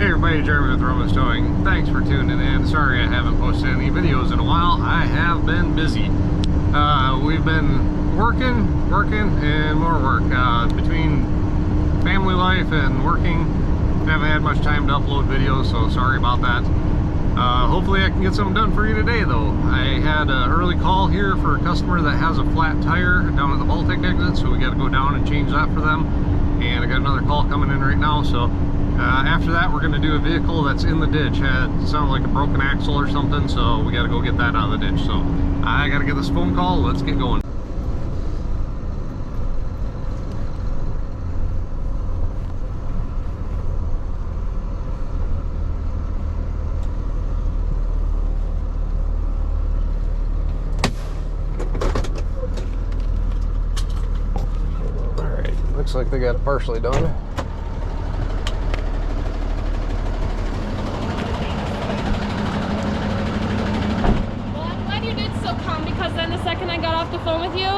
Hey everybody, Jeremy with Roemen Towing. Thanks for tuning in. Sorry I haven't posted any videos in a while. I have been busy. We've been working, and more work. Between family life and working, haven't had much time to upload videos, so sorry about that. Hopefully I can get something done for you today though. I had an early call here for a customer that has a flat tire down at the Baltic exit, so we got to go down and change that for them. And I got another call coming in right now, so after that we're going to do a vehicle that's in the ditch. It sounded like a broken axle or something, so we got to go get that out of the ditch. So I got to get this phone call. Let's get going. Looks like they got it partially done. Well, I'm glad you did so come, because then the second I got off the phone with you,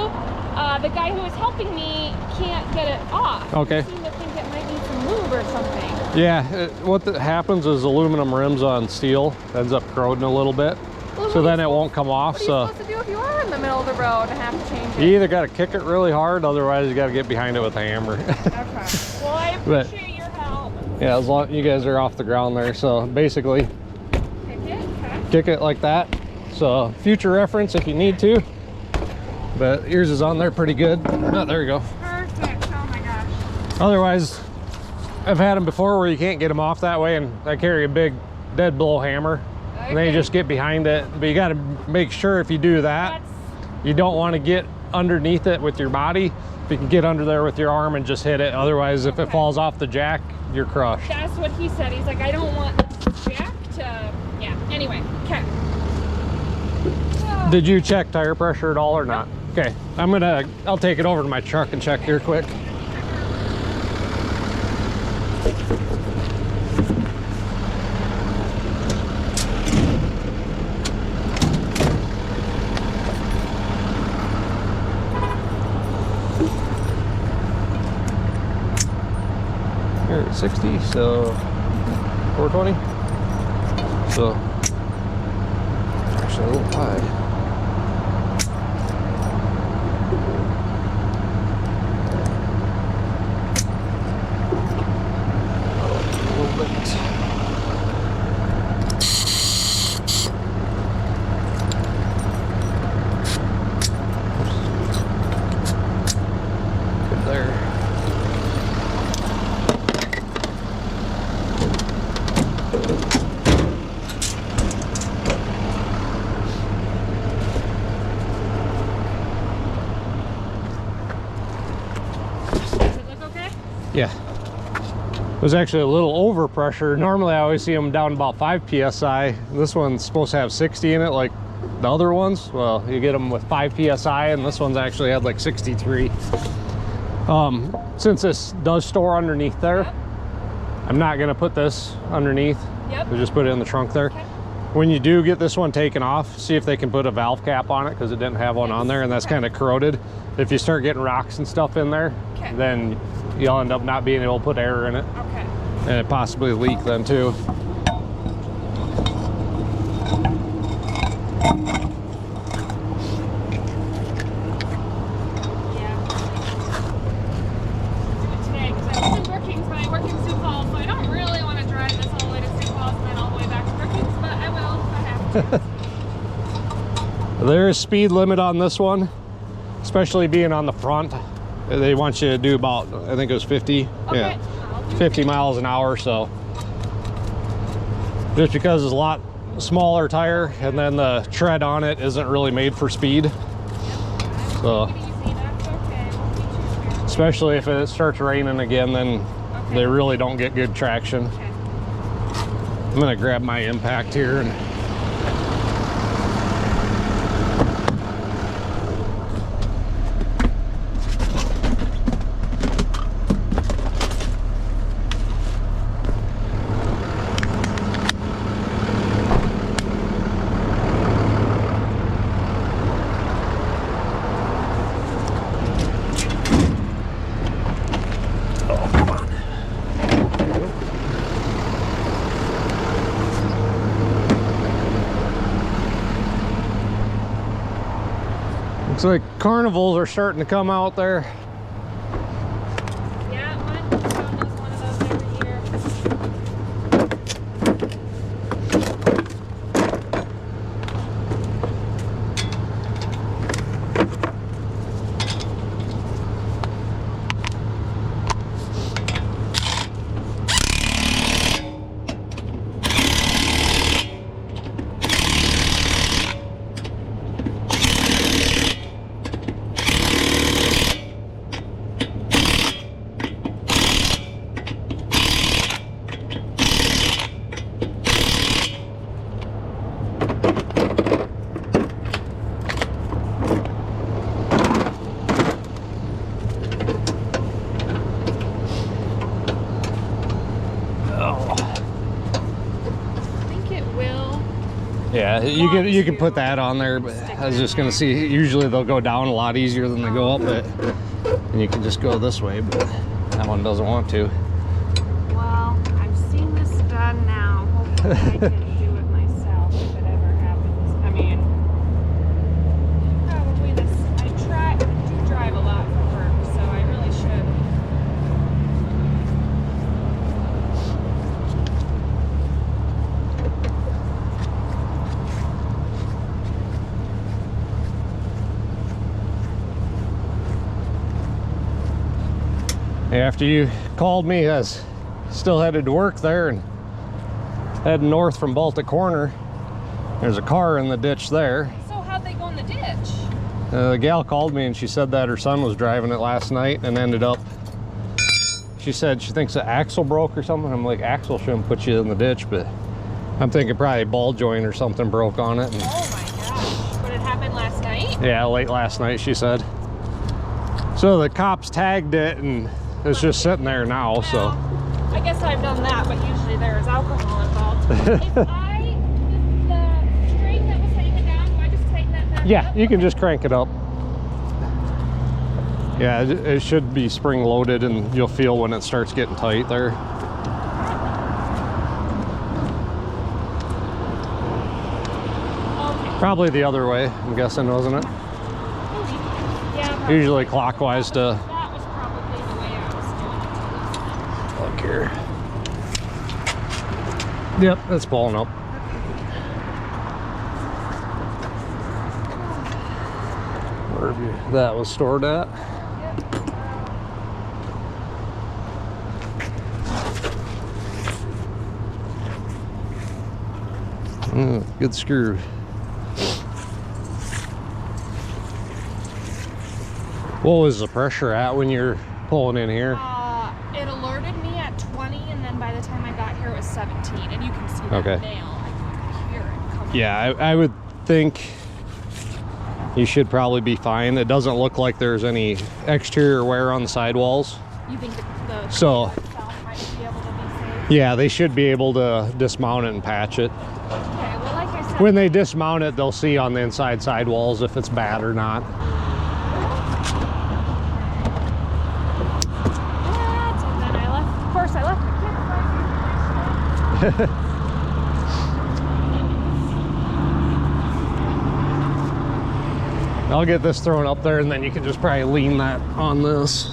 the guy who was helping me can't get it off. Okay. I seem to think it might need some lube or something. Yeah, what happens is aluminum rims on steel ends up corroding a little bit. Well, so then it won't come off. What are you supposed to do if you are in the middle of the road and have to change it? You either got to kick it really hard, otherwise you got to get behind it with a hammer. Okay. Well, I appreciate your help. Yeah, as long as you guys are off the ground there. So basically, kick it like that. So future reference if you need to. But yours is on there pretty good. Oh, there you go. Perfect. Oh my gosh. Otherwise, I've had them before where you can't get them off that way, and I carry a big dead blow hammer. Okay. And then you just get behind it. But you got to make sure if you do that, you don't want to get underneath it with your body. If you can get under there with your arm and just hit it. Otherwise, if it falls off the jack, you're crushed. That's what he said. He's like, I don't want the jack to, yeah. Anyway, okay. Did you check tire pressure at all or not? Okay, I'll take it over to my truck and check here quick. Here at 60, so 420. So actually a little high. Yeah, it was actually a little over pressure. Normally I always see them down about 5 psi. This one's supposed to have 60 in it like the other ones. Well, you get them with 5 psi, and this one's actually had like 63. Since this does store underneath there, I'm not gonna put this underneath. We'll just put it in the trunk there. Okay. When you do get this one taken off, see if they can put a valve cap on it, because it didn't have one on there, and that's kind of corroded. If you start getting rocks and stuff in there, then you'll end up not being able to put air in it. Okay. And it possibly leak then too. Yeah. Do it today, because I was in Brookings, but I work in Sioux Falls, so I don't really want to drive this all the way to Sioux Falls and then all the way back to Brookings, but I will if I have to. There is speed limit on this one, especially being on the front. They want you to do about, I think it was 50. Okay. Yeah, 50 miles an hour. So just because it's a lot smaller tire, and then the tread on it isn't really made for speed. So especially if it starts raining again, then they really don't get good traction. I'm gonna grab my impact here and Looks like carnivals are starting to come out there. Yeah, my son does one of those every year. Yeah, you can put that on there, but I was just gonna see, usually they'll go down a lot easier than they go up, but and you can just go this way, but that one doesn't want to. Well, I've seen this done now. Hopefully I can do it myself if it ever happens. I mean, probably this, I do drive a lot for work, so I really should. After you called me, I was still headed to work there and heading north from Baltic Corner. There's a car in the ditch there. So how'd they go in the ditch? The gal called me and she said that her son was driving it last night and ended up, she said she thinks the axle broke or something. I'm like, axle shouldn't put you in the ditch, but I'm thinking probably a ball joint or something broke on it. And oh my gosh, but it happened last night? yeah, late last night, she said. So the cops tagged it and it's just sitting there now, well, so. I guess I've done that, but usually there is alcohol involved. If the string that was hanging down, do I just tighten that back Yeah, up? you can just crank it up. Yeah, it should be spring loaded and you'll feel when it starts getting tight there. Okay. Probably the other way, I'm guessing, wasn't it? Yeah, probably. Usually clockwise to. That was probably the way I was doing it. Look here. Yep, it's pulling up. Where that was stored at. Good screw. What was the pressure at when you're pulling in here? It alerted me at 20, and then by the time I got here, it was 17. And you can see that Okay. nail. I can hear it coming. Yeah, I would think you should probably be fine. It doesn't look like there's any exterior wear on the sidewalls. You think the So, itself might be able to be safe? yeah, they should be able to dismount it and patch it. Okay, well, like I said, When they dismount it, they'll see on the inside sidewalls if it's bad or not. and then I left. Of course, I left the kids. I'll get this thrown up there and then you can just probably lean that on this.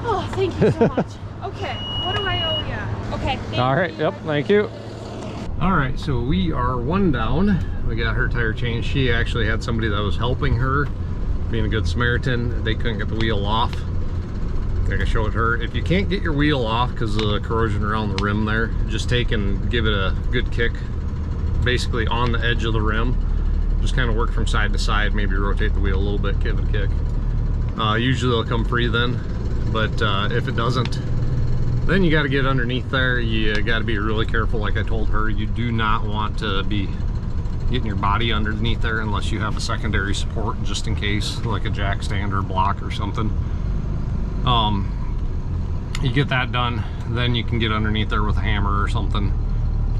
Oh, thank you so much. Okay, what do I owe you? Okay. Thank All right, you. yep, thank you. All right, so we are one down. We got her tire changed. She actually had somebody that was helping her, being a good Samaritan. They couldn't get the wheel off. Like I showed her, if you can't get your wheel off because of the corrosion around the rim there, just take and give it a good kick, basically on the edge of the rim. Just kind of work from side to side, maybe rotate the wheel a little bit, give it a kick. Usually they'll come free then, but if it doesn't, then you got to get underneath there. You got to be really careful. Like I told her, you do not want to be getting your body underneath there unless you have a secondary support just in case, like a jack stand or block or something. You get that done, then you can get underneath there with a hammer or something,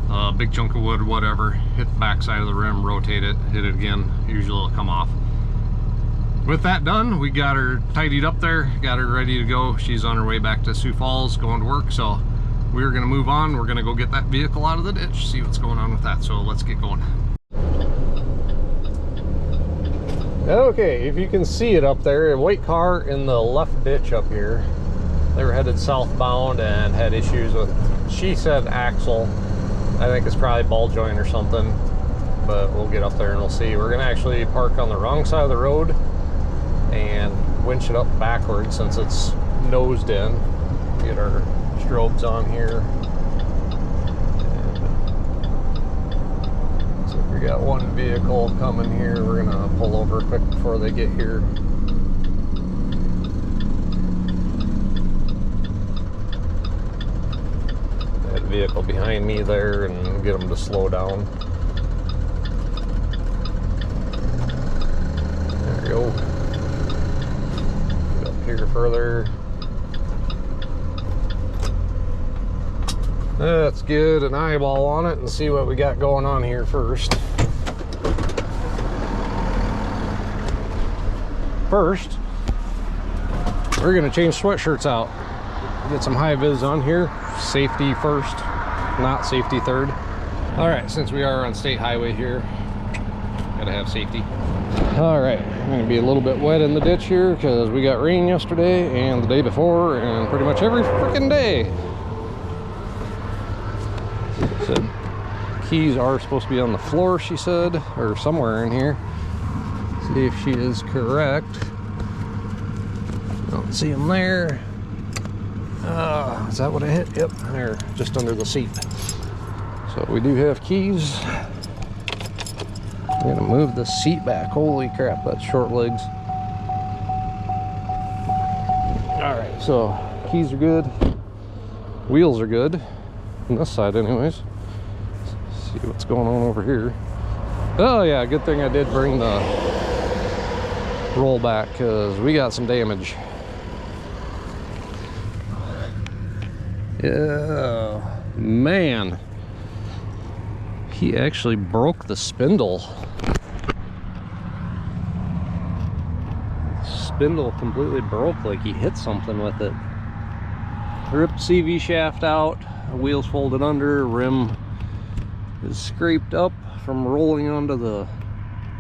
a big chunk of wood, whatever, hit the back side of the rim, rotate it, hit it again, usually it'll come off. With that done, we got her tidied up there, got her ready to go. She's on her way back to Sioux Falls going to work, so we're gonna move on. We're gonna go get that vehicle out of the ditch, see what's going on with that. So let's get going. Okay, if you can see it up there, a white car in the left ditch up here. They were headed southbound and had issues with, she said, axle. I think it's probably ball joint or something, but we'll get up there and we'll see. We're gonna actually park on the wrong side of the road and winch it up backwards since it's nosed in. Get our strobes on here. So we got one vehicle coming here. We're gonna pull over quick before they get here. That vehicle behind me there, and get them to slow down. There we go. Get up here further. Let's get an eyeball on it and see what we got going on here first. First, we're gonna change sweatshirts out. Get some high vis on here. Safety first, not safety third. All right, since we are on state highway here, gotta have safety. All right, I'm gonna be a little bit wet in the ditch here because we got rain yesterday and the day before and pretty much every freaking day. Said keys are supposed to be on the floor, she said, or somewhere in here. See if she is correct. Don't see them there. Is that what I hit? Yep, there, just under the seat. So we do have keys. I'm gonna move the seat back. Holy crap, that's short legs. All right, so keys are good. Wheels are good. On this side anyways. See what's going on over here. Oh yeah, good thing I did bring the roll back because we got some damage. Yeah, man, he actually broke the spindle. Spindle completely broke, like he hit something with it. Ripped CV shaft out, wheels folded under, rim is scraped up from rolling onto the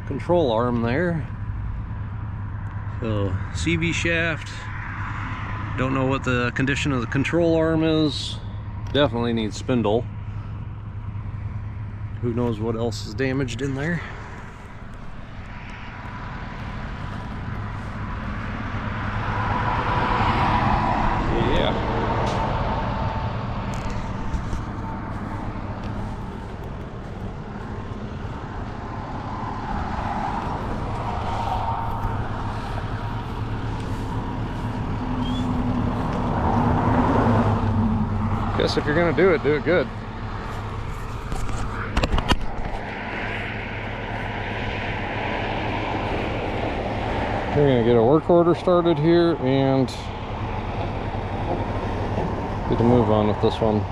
control arm there. So CV shaft, don't know what the condition of the control arm is. Definitely needs spindle. Who knows what else is damaged in there. Guess if you're gonna do it good. We're gonna get a work order started here and get a move on with this one.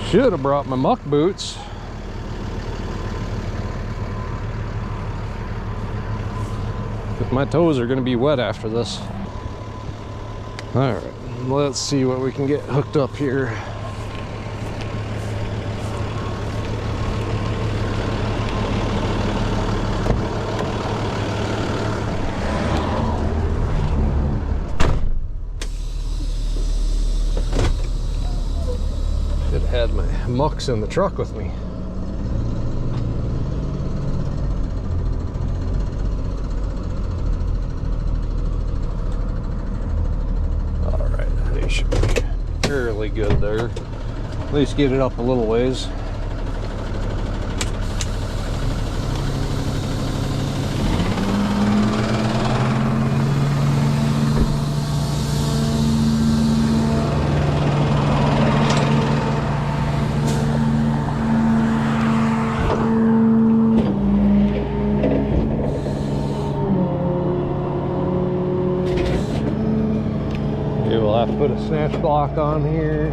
Should have brought my muck boots. But my toes are going to be wet after this. All right, let's see what we can get hooked up here. Should have had my mucks in the truck with me. Should be fairly good there. At least get it up a little ways. We'll have to put a snatch block on here.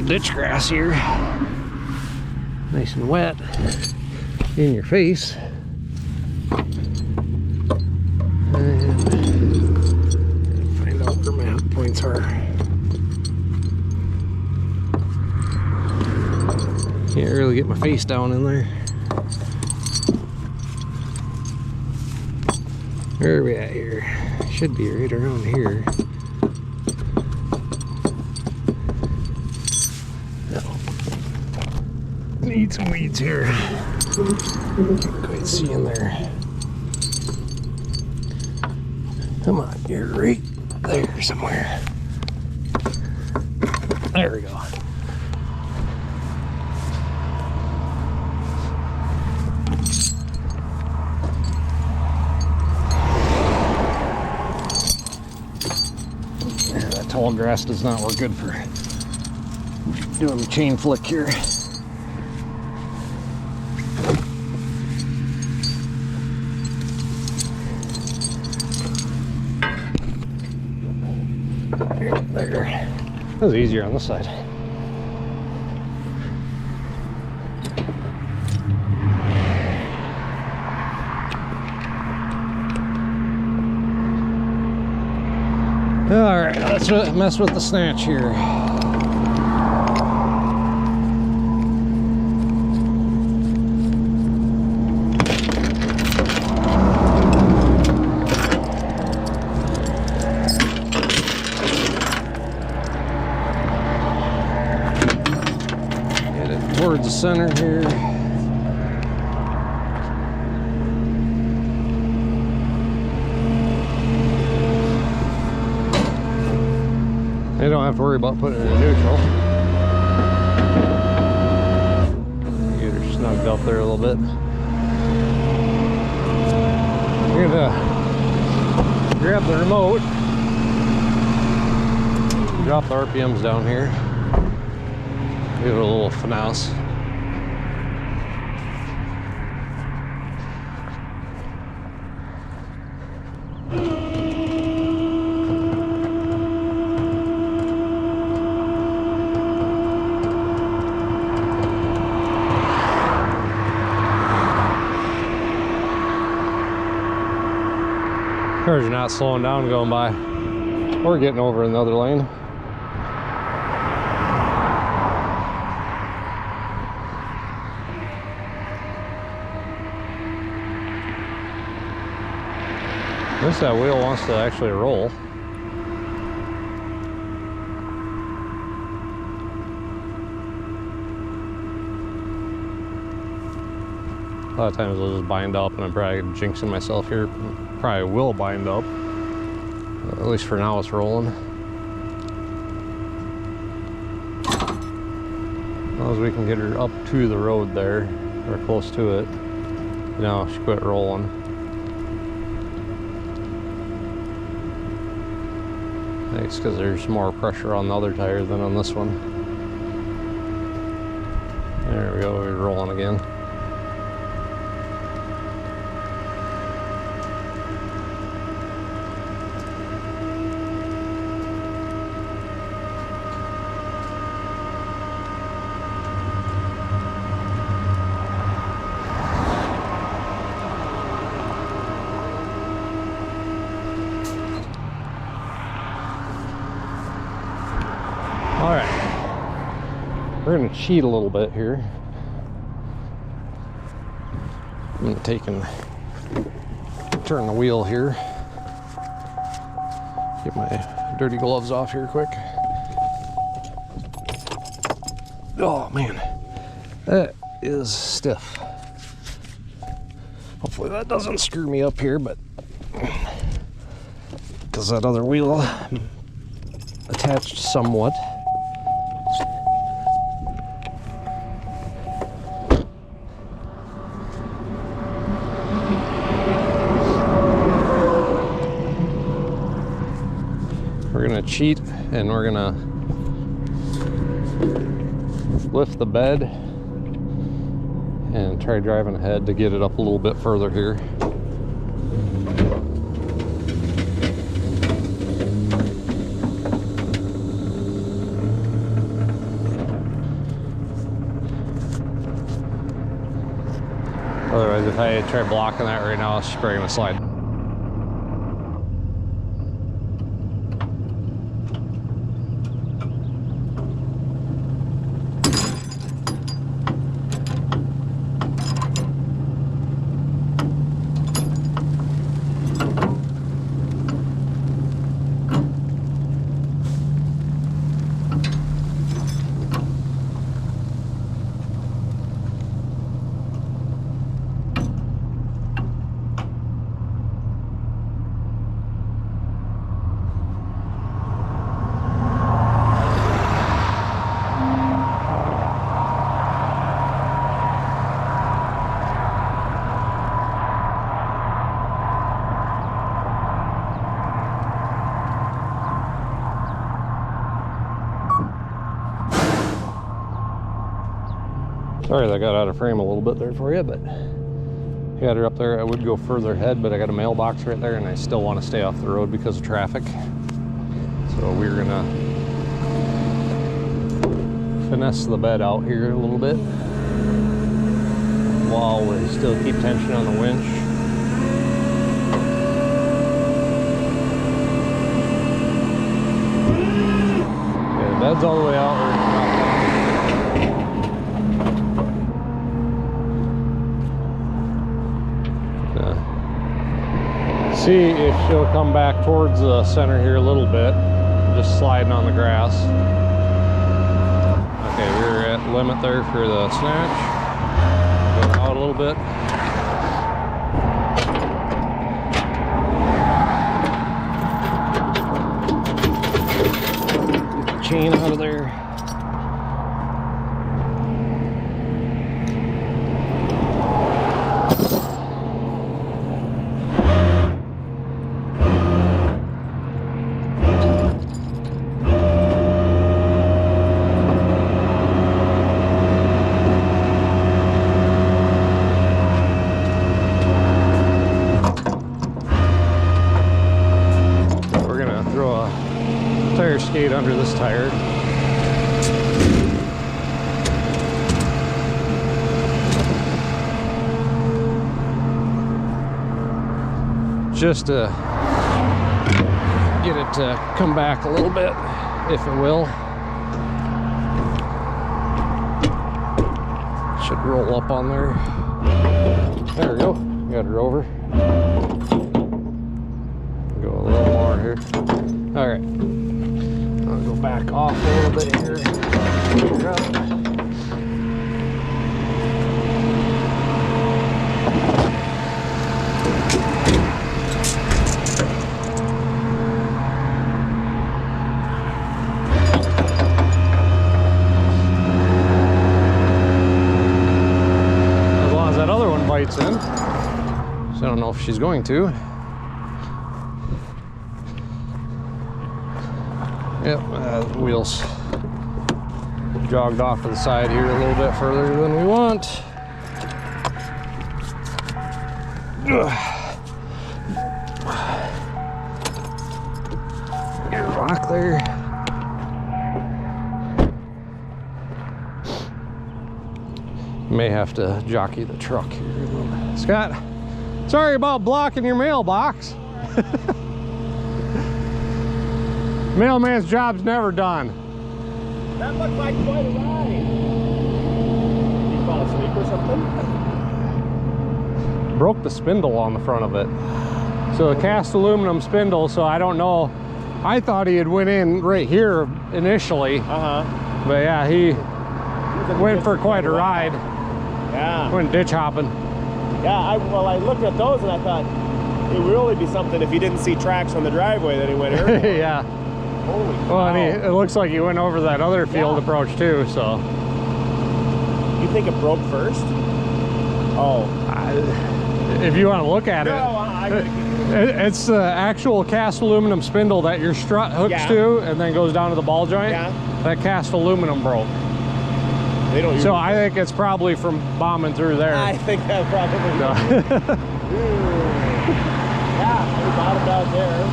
some ditch grass here. Nice and wet in your face. And find out where my hook points are. Can't really get my face down in there. Where are we at here? Should be right around here. Need some weeds here. Can't quite see in there. Come on, you're right there somewhere. There we go. Yeah, that tall grass does not work good for doing the chain flick here. There. That was easier on this side. Alright, let's mess with the snatch here. Towards the center here. You don't have to worry about putting it in neutral. Get her snugged up there a little bit. You're gonna grab the remote, drop the RPMs down here. Give it a little finesse. Cars are not slowing down going by. We're getting over in the other lane. This that wheel wants to actually roll. A lot of times I'll just bind up, and I'm probably jinxing myself here. Probably will bind up. At least for now it's rolling. As long as we can get her up to the road there, or close to it. Now she quit rolling. I think it's because there's more pressure on the other tire than on this one. There we go, we're rolling again. All right, we're gonna cheat a little bit here. I'm gonna take and turn the wheel here. Get my dirty gloves off here quick. Oh man, that is stiff. Hopefully that doesn't screw me up here, but because that other wheel attached somewhat. We're gonna cheat and we're gonna lift the bed and try driving ahead to get it up a little bit further here. Otherwise, if I try blocking that right now, it's just probably gonna slide. Sorry that got out of frame a little bit there for you, but got her up there. I would go further ahead, but I got a mailbox right there and I still want to stay off the road because of traffic. So we're gonna finesse the bed out here a little bit while we still keep tension on the winch. Yeah, the bed's all the way out. We're see if she'll come back towards the center here a little bit, just sliding on the grass. Okay, we're at limit there for the snatch. Going out a little bit. Get the chain out of there. Skate under this tire. Just to get it to come back a little bit, if it will. Should roll up on there. There we go. Got her over. Go a little more here. All right. Go back off a little bit here. As long as that other one bites in. So I don't know if she's going to. Yep, the wheels jogged off to the side here a little bit further than we want. Get a rock there. May have to jockey the truck here a little bit. Scott, sorry about blocking your mailbox. Mailman's job's never done. That looked like quite a ride. You fall asleep or something? Broke the spindle on the front of it. So the cast aluminum spindle, so I don't know. I thought he had went in right here initially. But yeah, he went for quite a ride. Yeah. Went ditch hopping. Yeah, well, I looked at those and I thought it would really be something if he didn't see tracks on the driveway that he went here. Yeah. Holy cow. Well, and it looks like he went over that other field approach too, so. You think it broke first? Oh. If you want to look at it. It's the actual cast aluminum spindle that your strut hooks to and then goes down to the ball joint. Yeah. That cast aluminum broke. They don't so I think it's probably from bombing through there. I think that probably Yeah, we bottomed out there.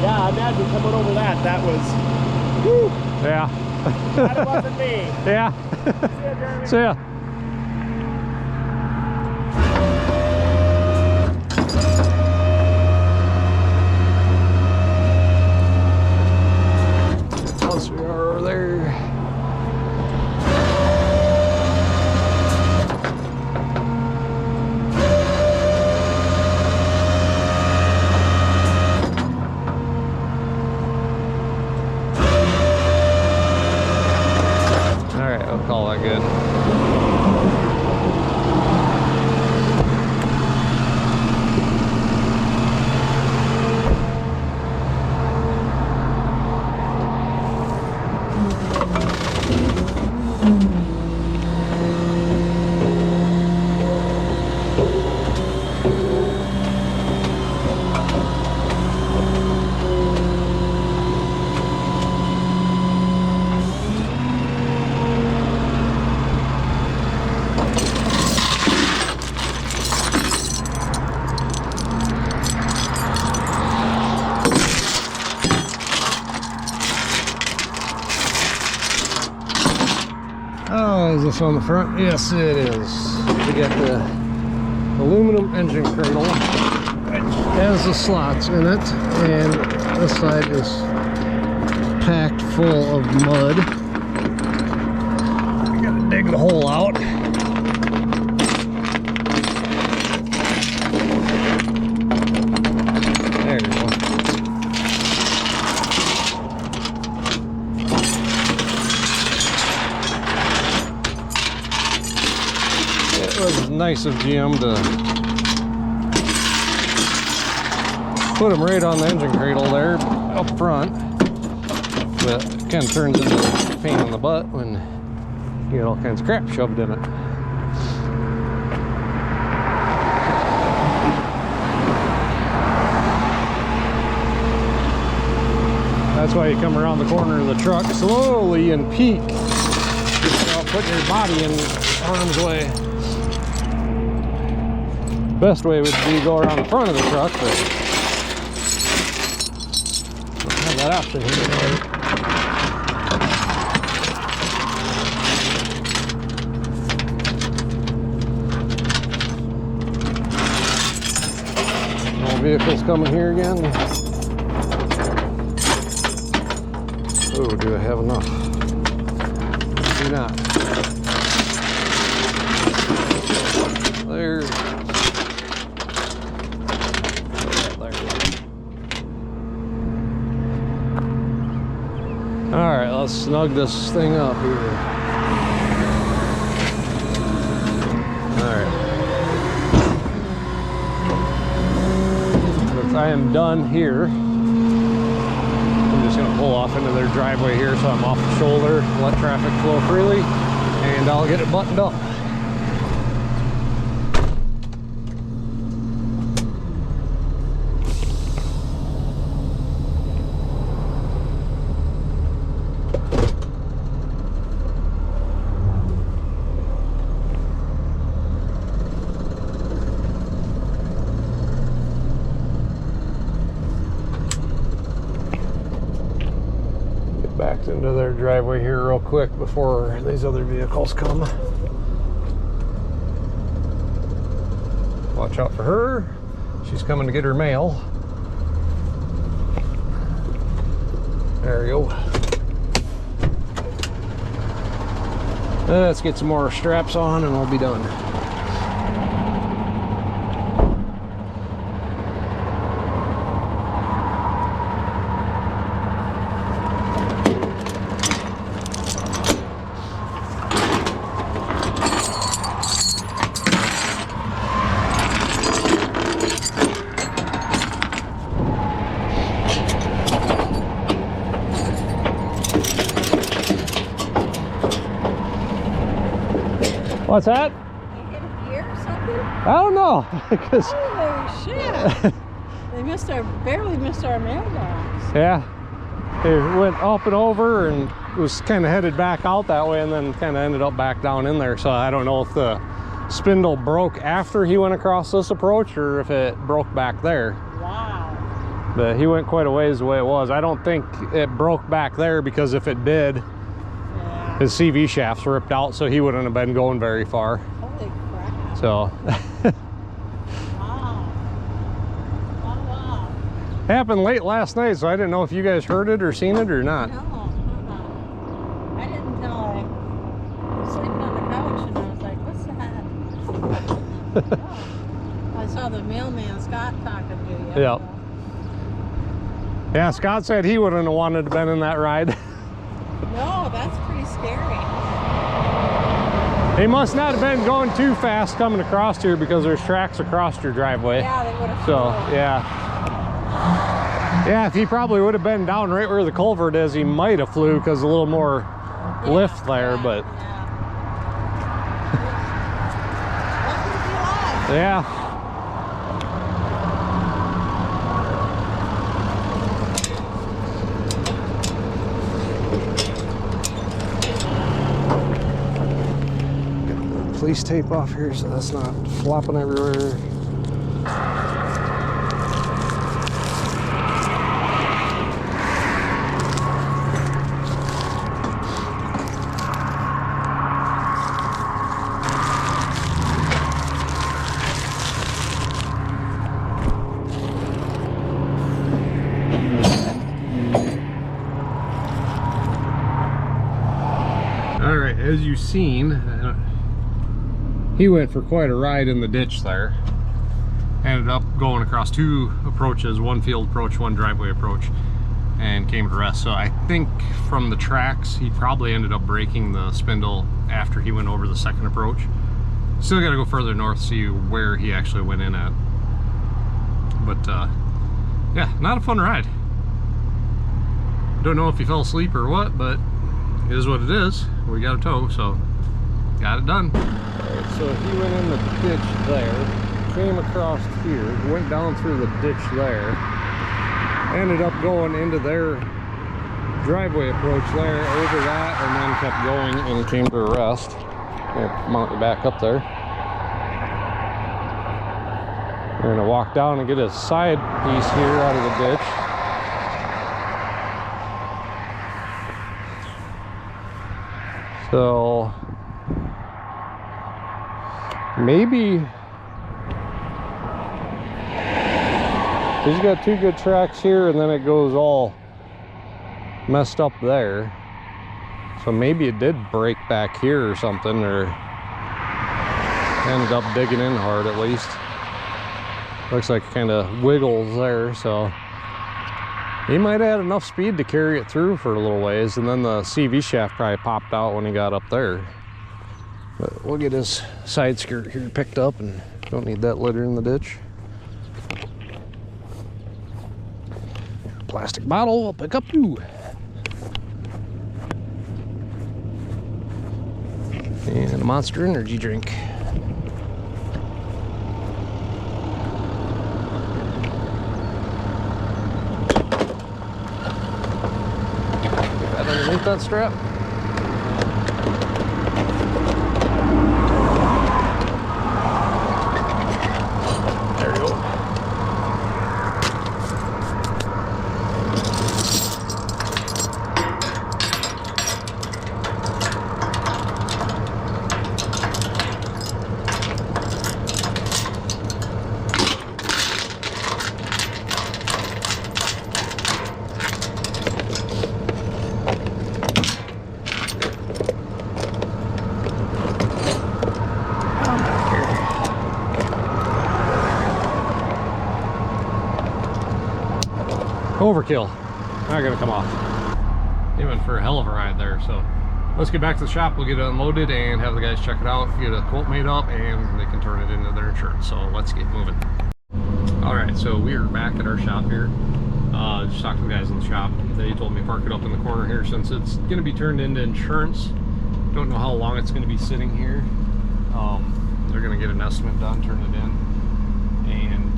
Yeah, I imagine coming over that was, whew. Yeah. That wasn't me. Yeah. See ya, Jeremy. See ya. close we are over there. All right, I'll call that good. Oh, is this on the front? Yes, it is. We got the aluminum engine cradle, which has the slots in it, and this side is packed full of mud. I gotta dig the hole out. There we go. It was nice of GM to put them right on the engine cradle there up front, but it kind of turns into a pain in the butt when you get all kinds of crap shoved in it. That's why you come around the corner of the truck slowly and peek without putting your body in harm's way. Best way would be to go around the front of the truck, but I don't have that option here. More vehicles coming here again. Oh, do I have enough? Do not. There. All right, let's snug this thing up here. All right. But I am done here. I'm just gonna pull off into their driveway here so I'm off the shoulder, let traffic flow freely, and I'll get it buttoned up. Backed into their driveway here real quick before these other vehicles come. Watch out for her. She's coming to get her mail. There you go. Let's get some more straps on and we'll be done. What's that? They hit a gear or something? I don't know. Because Holy shit! They barely missed our mailbox. yeah, it went up and over and was kind of headed back out that way, and then kind of ended up back down in there. So I don't know if the spindle broke after he went across this approach or if it broke back there. Wow. But he went quite a ways the way it was. I don't think it broke back there, because if it did, Yeah. his CV shafts ripped out, so he wouldn't have been going very far. Holy crap. So Wow. Oh, wow. happened late last night, so I didn't know if you guys heard it or seen it or not. No. I saw the mailman Scott talking to you. Yeah. Yeah, Scott said he wouldn't have wanted to been in that ride. No, that's pretty scary. He must not have been going too fast coming across here because there's tracks across your driveway. Yeah, they would have. So, yeah. Yeah, if he probably would have been down right where the culvert is, he might have flew because a little more lift there, but yeah. Police tape off here so that's not flopping everywhere. All right, as you've seen, he went for quite a ride in the ditch there. Ended up going across two approaches, one field approach, one driveway approach, and came to rest. So I think from the tracks, he probably ended up breaking the spindle after he went over the second approach. Still got to go further north, see where he actually went in at. But yeah, not a fun ride. Don't know if he fell asleep or what, but it is what it is. We got a tow, so got it done. Alright, so he went in the ditch there, came across here, went down through the ditch there, ended up going into their driveway approach there, over that, and then kept going and came to a rest. Gonna mount it back up there. We're gonna walk down and get a side piece here out of the ditch. So maybe he's got two good tracks here and then it goes all messed up there. So maybe it did break back here or something, or ended up digging in hard at least. Looks like it kind of wiggles there, so he might have had enough speed to carry it through for a little ways, and then the CV shaft probably popped out when he got up there. But we'll get his side skirt here picked up, and don't need that litter in the ditch. Plastic bottle, we'll pick up too. And a Monster Energy drink. Underneath that strap. There you go. Overkill. Not gonna come off. He went for a hell of a ride there, so let's get back to the shop. We'll get it unloaded and have the guys check it out, get a quote made up, and they can turn it into their insurance. So let's get moving. All right, so we are back at our shop here. Just talked to the guys in the shop. They told me to park it up in the corner here since it's gonna be turned into insurance. Don't know how long it's gonna be sitting here. They're gonna get an estimate done, turn it in, and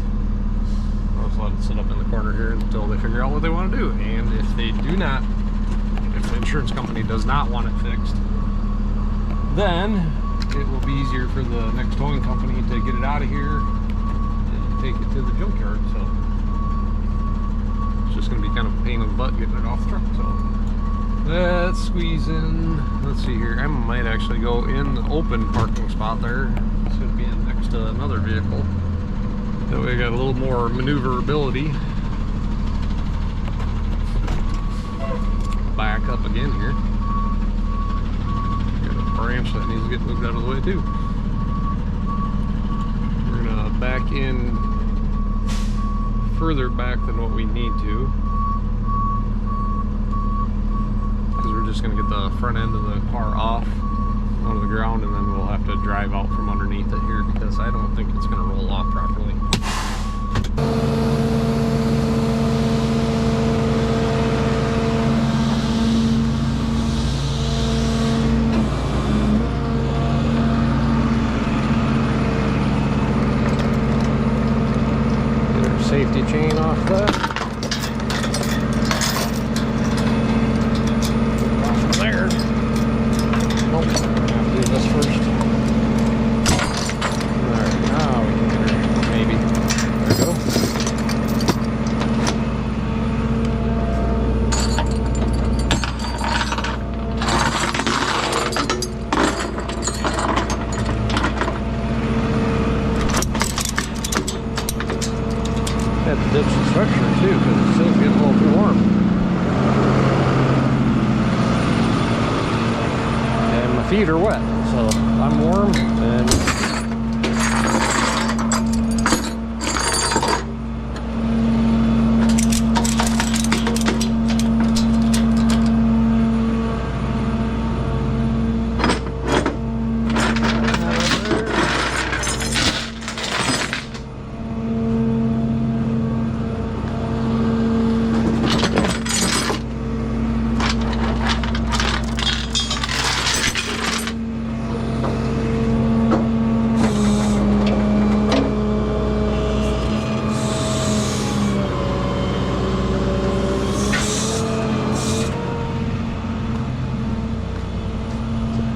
I'll just let it sit up in the corner here until they figure out what they want to do. And if they do not, if the insurance company does not want it fixed, then it will be easier for the next towing company to get it out of here and take it to the junkyard. So it's just going to be kind of a pain in the butt getting it off the truck. So let's squeeze in. Let's see here. I might actually go in the open parking spot there. It's going to be in next to another vehicle. That way we got a little more maneuverability. Back up again here. Got a branch that needs to get moved out of the way too. back in further back than what we need to, because we're just going to get the front end of the car off onto the ground, and then we'll have to drive out from underneath it here, because I don't think it's going to roll off properly. Safety chain off that. Off there. Nope, I'm gonna have to do this first. Alright, now we can get her, maybe. There we go. Had to ditch the structure too, because it's still getting a little too warm. And my feet are wet, so I'm warm and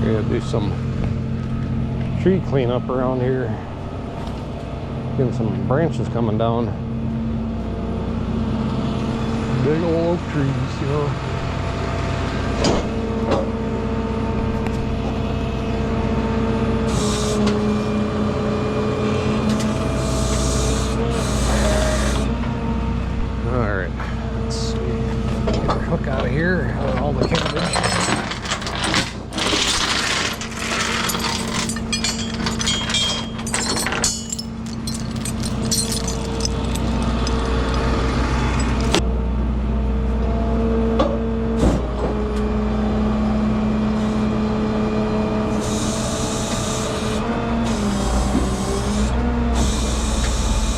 we're gonna do some tree cleanup around here. Getting some branches coming down. Big old oak trees, you know. Alright, let's see. Get our hook out of here. All the cabbage.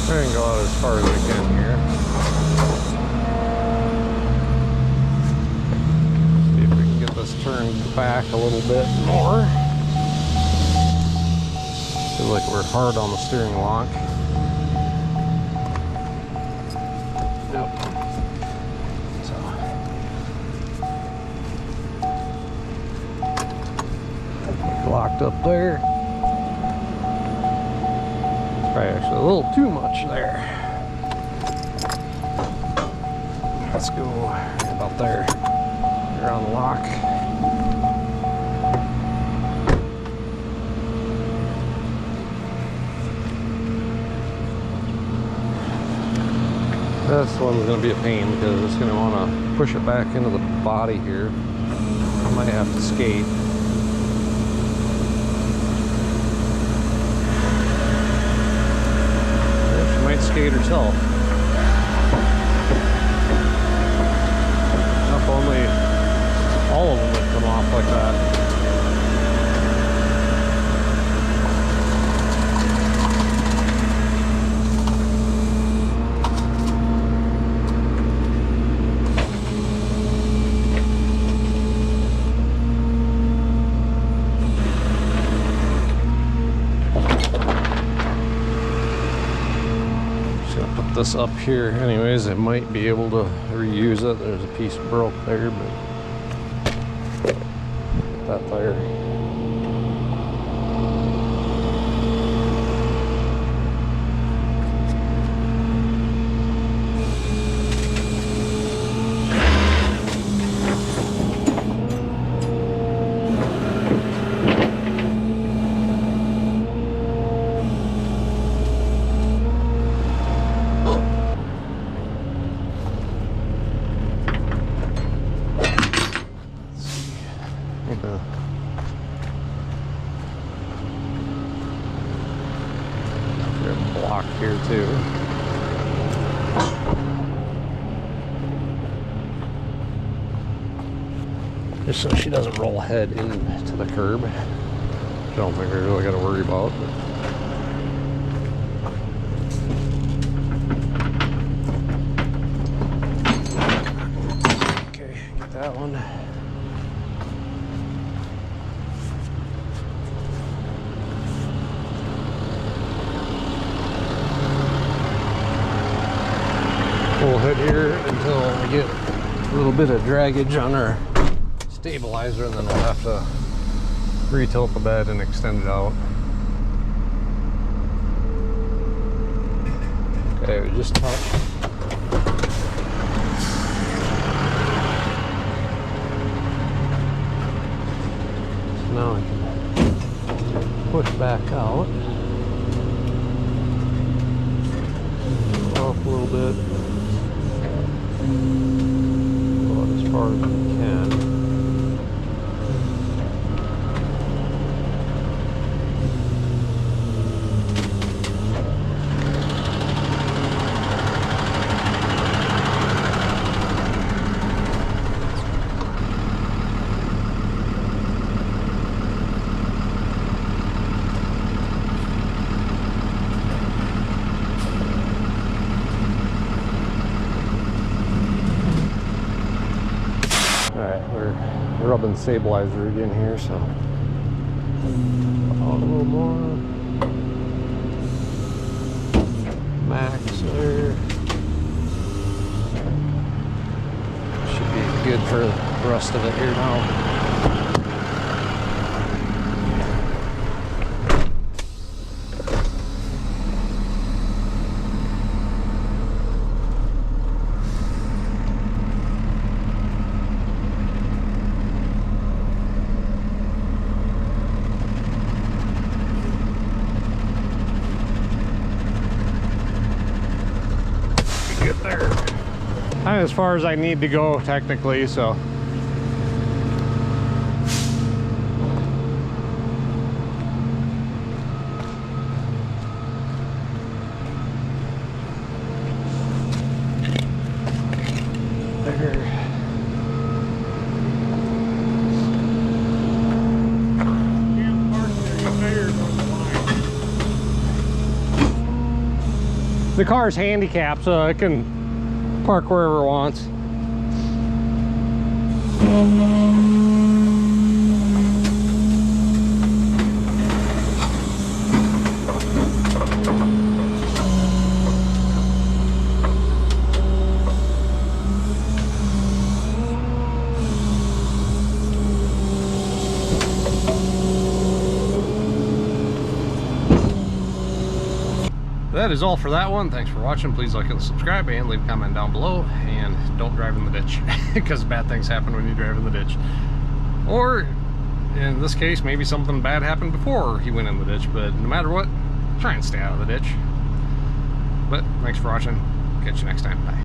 Try and go out as far as we can here. See if we can get this turned back a little bit more. Feel like we're hard on the steering lock. Nope. So locked up there. Probably actually a little too much there. Let's go about there. You're on the lock. This one's going to be a pain because it's going to want to push it back into the body here. I might have to skate. Skate herself. If only all of them would come off like that. This up here anyways. I might be able to reuse it. There's a piece broke there, but that there. here too. Just so she doesn't roll head into the curb. I don't think I really got to worry about. Okay, get that one. We'll hit here until we get a little bit of dragage on our stabilizer, and then we'll have to retilt the bed and extend it out. Okay, we just touched. So now I can push back out. Off a little bit. About as far as we can. Rubbing stabilizer again here, so a little more max there. Should be good for the rest of it here now. As far as I need to go technically, so there. The car's handicapped, so it can park wherever it wants. That is all for that one. Thanks for watching. Please like and subscribe and leave a comment down below, and don't drive in the ditch because bad things happen when you drive in the ditch. Or in this case, maybe something bad happened before he went in the ditch, but no matter what, try and stay out of the ditch. But thanks for watching. Catch you next time. Bye.